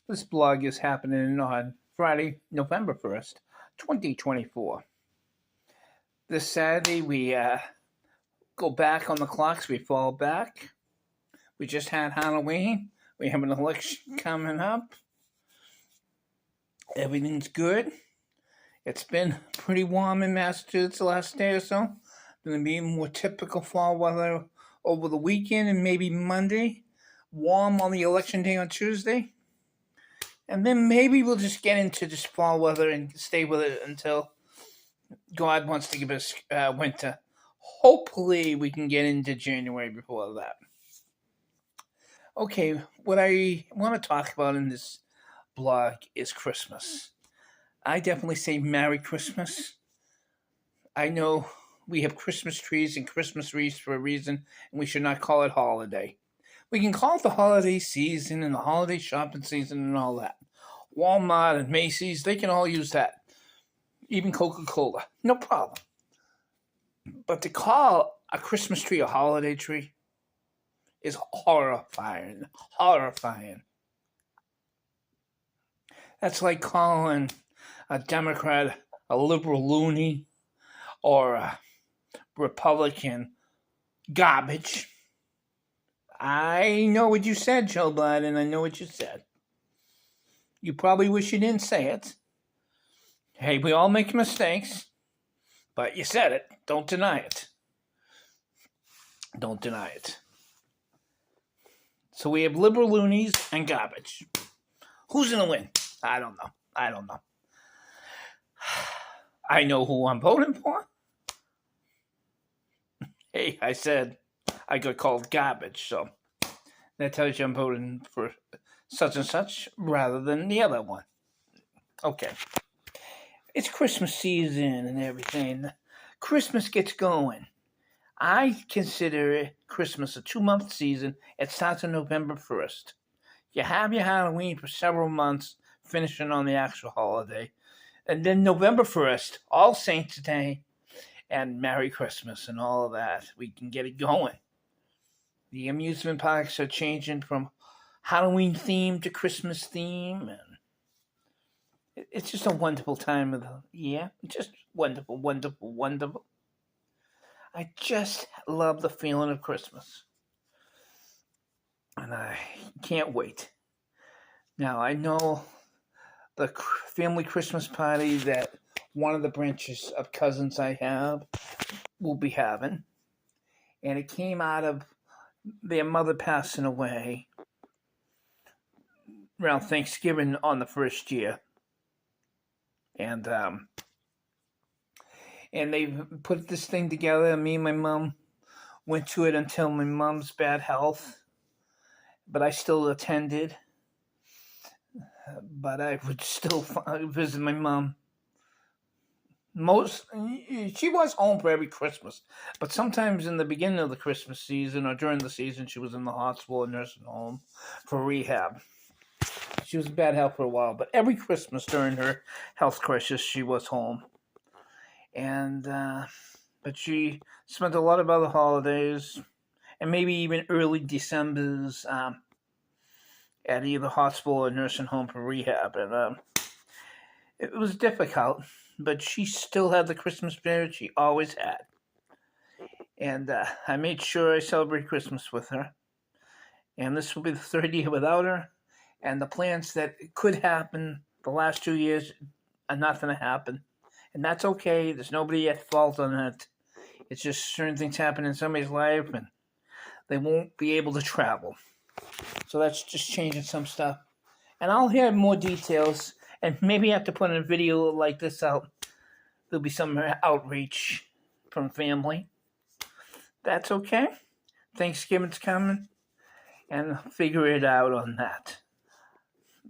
This blog is happening on Friday, November 1st, 2024. This Saturday, we go back on the clocks, we fall back. We just had Halloween. We have an election coming up. Everything's good. It's been pretty warm in Massachusetts the last day or so. Going to be more typical fall weather over the weekend and maybe Monday. Warm on the election day on Tuesday. And then maybe we'll just get into just fall weather and stay with it until God wants to give us winter. Hopefully we can get into January before that. Okay, what I want to talk about in this blog is Christmas. I definitely say Merry Christmas. I know we have Christmas trees and Christmas wreaths for a reason, and we should not call it holiday. We can call it the holiday season and the holiday shopping season and all that. Walmart and Macy's, they can all use that. Even Coca-Cola, no problem. But to call a Christmas tree a holiday tree is horrifying. Horrifying. That's like calling a Democrat a liberal loony or a Republican garbage. I know what you said, Joe Biden. I know what you said. You probably wish you didn't say it. Hey, we all make mistakes, but you said it. Don't deny it. Don't deny it. So we have liberal loonies and garbage. Who's going to win? I don't know. I know who I'm voting for. Hey, I said I got called garbage, so that tells you I'm voting for such and such rather than the other one. Okay. It's Christmas season and everything. Christmas gets going. I consider Christmas a 2-month season. It starts on November 1st. You have your Halloween for several months, finishing on the actual holiday. And then November 1st, All Saints Day, and Merry Christmas and all of that. We can get it going. The amusement parks are changing from Halloween theme to Christmas theme, and it's just a wonderful time of the year. Just wonderful, wonderful, wonderful. I just love the feeling of Christmas, and I can't wait. Now, I know the family Christmas party that one of the branches of cousins I have will be having, and it came out of their mother passing away around Thanksgiving on the first year. And they put this thing together, and me and my mom went to it until my mom's bad health. But I still attended. But I would still visit my mom. She was home for every Christmas. But sometimes in the beginning of the Christmas season or during the season, she was in the hospital or nursing home for rehab. She was in bad health for a while, but every Christmas during her health crisis, she was home. And but she spent a lot of other holidays, and maybe even early Decembers at either hospital or nursing home for rehab. And it was difficult, but she still had the Christmas spirit she always had. And I made sure I celebrate Christmas with her. And this will be the third year without her. And the plans that could happen the last 2 years are not going to happen. And that's okay. There's nobody at fault on it. It's just certain things happen in somebody's life and they won't be able to travel. So that's just changing some stuff. And I'll hear more details and maybe have to put a video like this out. There'll be some outreach from family. That's okay. Thanksgiving's coming and I'll figure it out on that.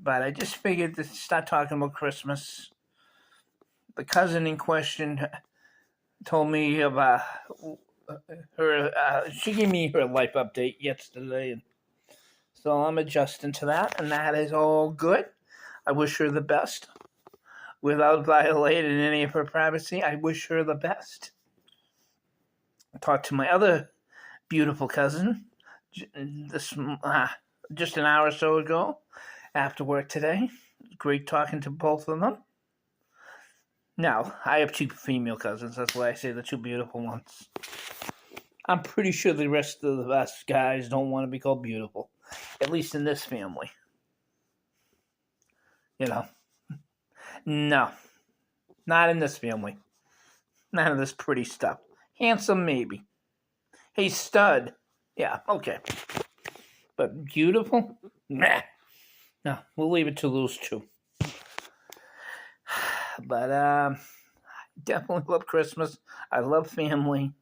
But I just figured to start talking about Christmas. The cousin in question told me about her. She gave me her life update yesterday, and so I'm adjusting to that, and that is all good. I wish her the best. Without violating any of her privacy, I wish her the best. I talked to my other beautiful cousin just an hour or so ago, after work today. Great talking to both of them. Now, I have two female cousins. That's why I say the two beautiful ones. I'm pretty sure the rest of us guys don't want to be called beautiful. At least in this family. You know. No. Not in this family. None of this pretty stuff. Handsome, maybe. Hey, stud. Yeah, okay. But beautiful? Nah. No, we'll leave it to those two. But I definitely love Christmas. I love family.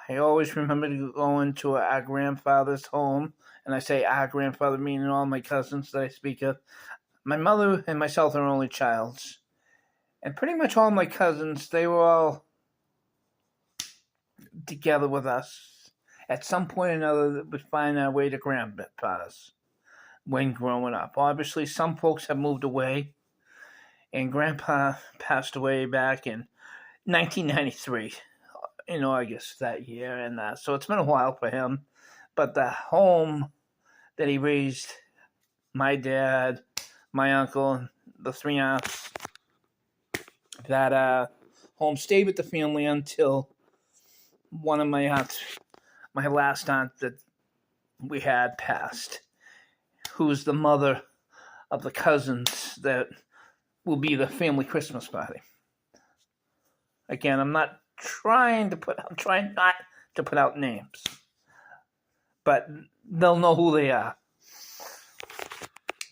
I always remember going to our grandfather's home, and I say our grandfather meaning all my cousins that I speak of. My mother and myself are only childs, and pretty much all my cousins, they were all together with us. At some point or another, we find our way to grandpa's when growing up. Obviously, some folks have moved away, and Grandpa passed away back in 1993 in August that year, and so it's been a while for him. But the home that he raised my dad, my uncle, the three aunts, that home stayed with the family until one of my aunts, my last aunt that we had passed, who's the mother of the cousins that will be the family Christmas party. Again, I'm trying not to put out names, but they'll know who they are.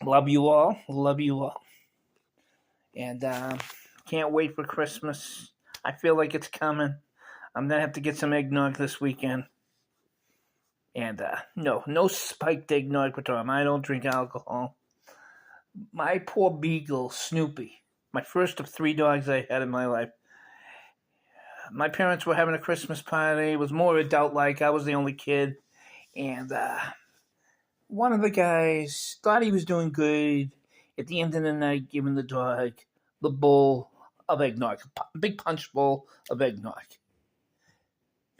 Love you all. And can't wait for Christmas. I feel like it's coming. I'm going to have to get some eggnog this weekend. And no spiked eggnog for Tom. I don't drink alcohol. My poor beagle, Snoopy, my first of 3 dogs I had in my life. My parents were having a Christmas party. It was more adult-like. I was the only kid. And one of the guys thought he was doing good. At the end of the night, giving the dog the bowl of eggnog, a big punch bowl of eggnog.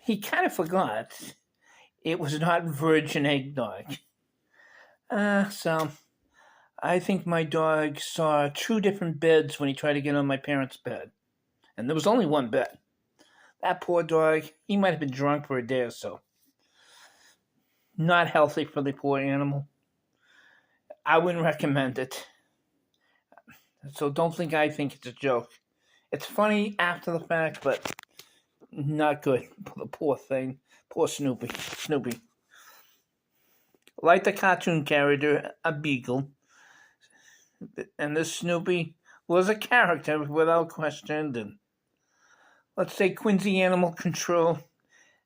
He kind of forgot it was not virgin eggnog. So I think my dog saw 2 different beds when he tried to get on my parents' bed. And there was only one bed. That poor dog, he might have been drunk for a day or so. Not healthy for the poor animal. I wouldn't recommend it. So don't think I think it's a joke. It's funny after the fact, but not good for the poor thing. Poor Snoopy. Like the cartoon character, a beagle. And this Snoopy was a character without question. And let's say Quincy Animal Control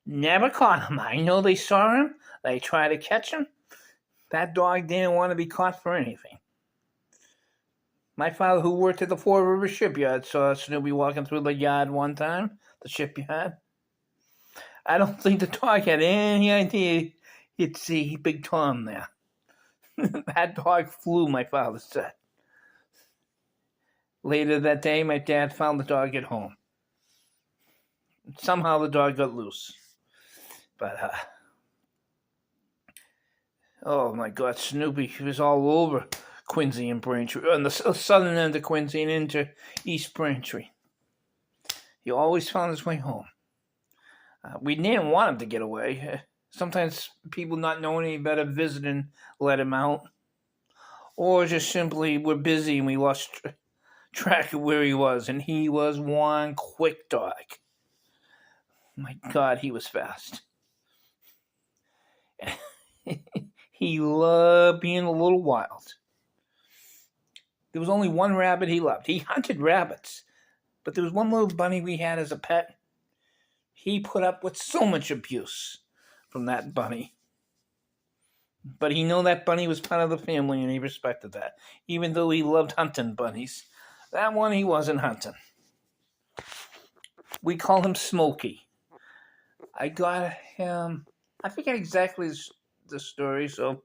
never caught him. I know they saw him. They tried to catch him. That dog didn't want to be caught for anything. My father, who worked at the Four River Shipyard, saw Snoopy walking through the yard one time, the shipyard. I don't think the dog had any idea he'd see Big Tom there. That dog flew, my father said. Later that day, my dad found the dog at home. Somehow the dog got loose. But, oh my God, Snoopy was all over Quincy and Braintree, on the southern end of Quincy and into East Braintree. He always found his way home. We didn't want him to get away. Sometimes people not knowing any better visiting let him out. Or just simply were busy and we lost track of where he was. And he was one quick dog. My God, he was fast. He loved being a little wild. There was only one rabbit he loved. He hunted rabbits. But there was one little bunny we had as a pet. He put up with so much abuse from that bunny. But he knew that bunny was part of the family and he respected that. Even though he loved hunting bunnies. That one he wasn't hunting. We call him Smokey. I got him... I forget exactly the story, so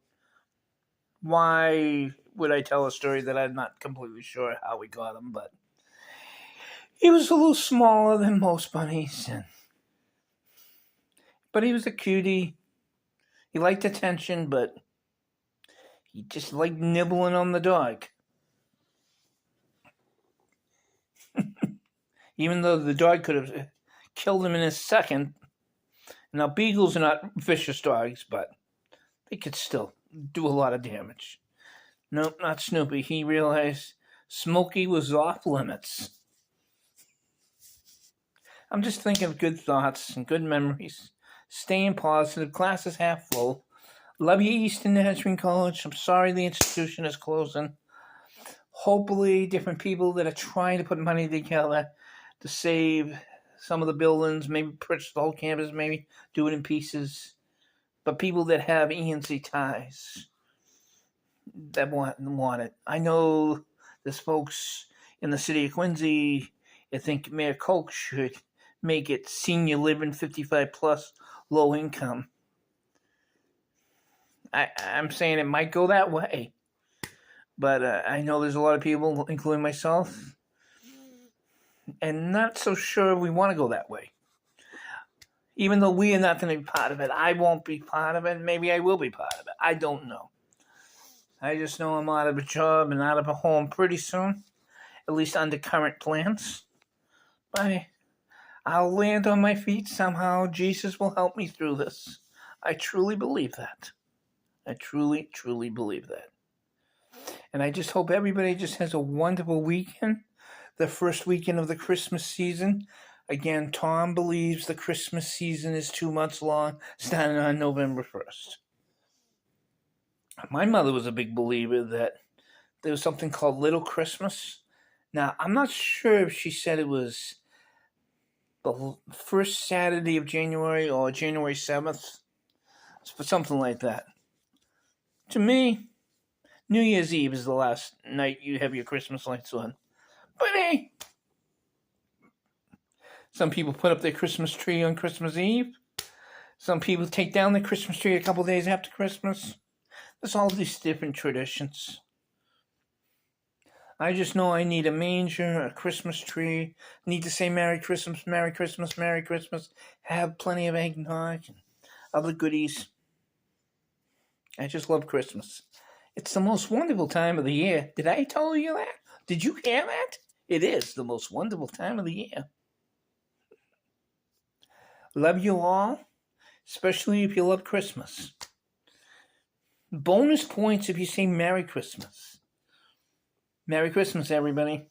why would I tell a story that I'm not completely sure how we got him, but he was a little smaller than most bunnies, but he was a cutie. He liked attention, but He just liked nibbling on the dog. Even though the dog could have killed him in a second. Now, beagles are not vicious dogs, but they could still do a lot of damage. Nope, not Snoopy. He realized Smokey was off limits. I'm just thinking of good thoughts and good memories. Staying positive. Class is half full. Love you, Eastern Nazarene College. I'm sorry the institution is closing. Hopefully, different people that are trying to put money together to save some of the buildings, maybe purchase the whole campus, maybe do it in pieces. But people that have E&C ties that want it. I know there's folks in the city of Quincy that think Mayor Koch should make it senior living 55 plus low income. I'm saying it might go that way. But I know there's a lot of people, including myself, and not so sure we want to go that way. Even though we are not going to be part of it. I won't be part of it. Maybe I will be part of it. I don't know. I just know I'm out of a job and out of a home pretty soon. At least under current plans. But I'll land on my feet somehow. Jesus will help me through this. I truly believe that. I truly, truly believe that. And I just hope everybody just has a wonderful weekend. The first weekend of the Christmas season. Again, Tom believes the Christmas season is 2 months long, starting on November 1st. My mother was a big believer that there was something called Little Christmas. Now, I'm not sure if she said it was the first Saturday of January or January 7th, but something like that. To me, New Year's Eve is the last night you have your Christmas lights on. But hey, some people put up their Christmas tree on Christmas Eve. Some people take down the Christmas tree a couple days after Christmas. There's all these different traditions. I just know I need a manger, a Christmas tree. I need to say Merry Christmas, Merry Christmas, Merry Christmas. Have plenty of eggnog and other goodies. I just love Christmas. It's the most wonderful time of the year. Did I tell you that? Did you hear that? It is the most wonderful time of the year. Love you all, especially if you love Christmas. Bonus points if you say Merry Christmas. Merry Christmas, everybody.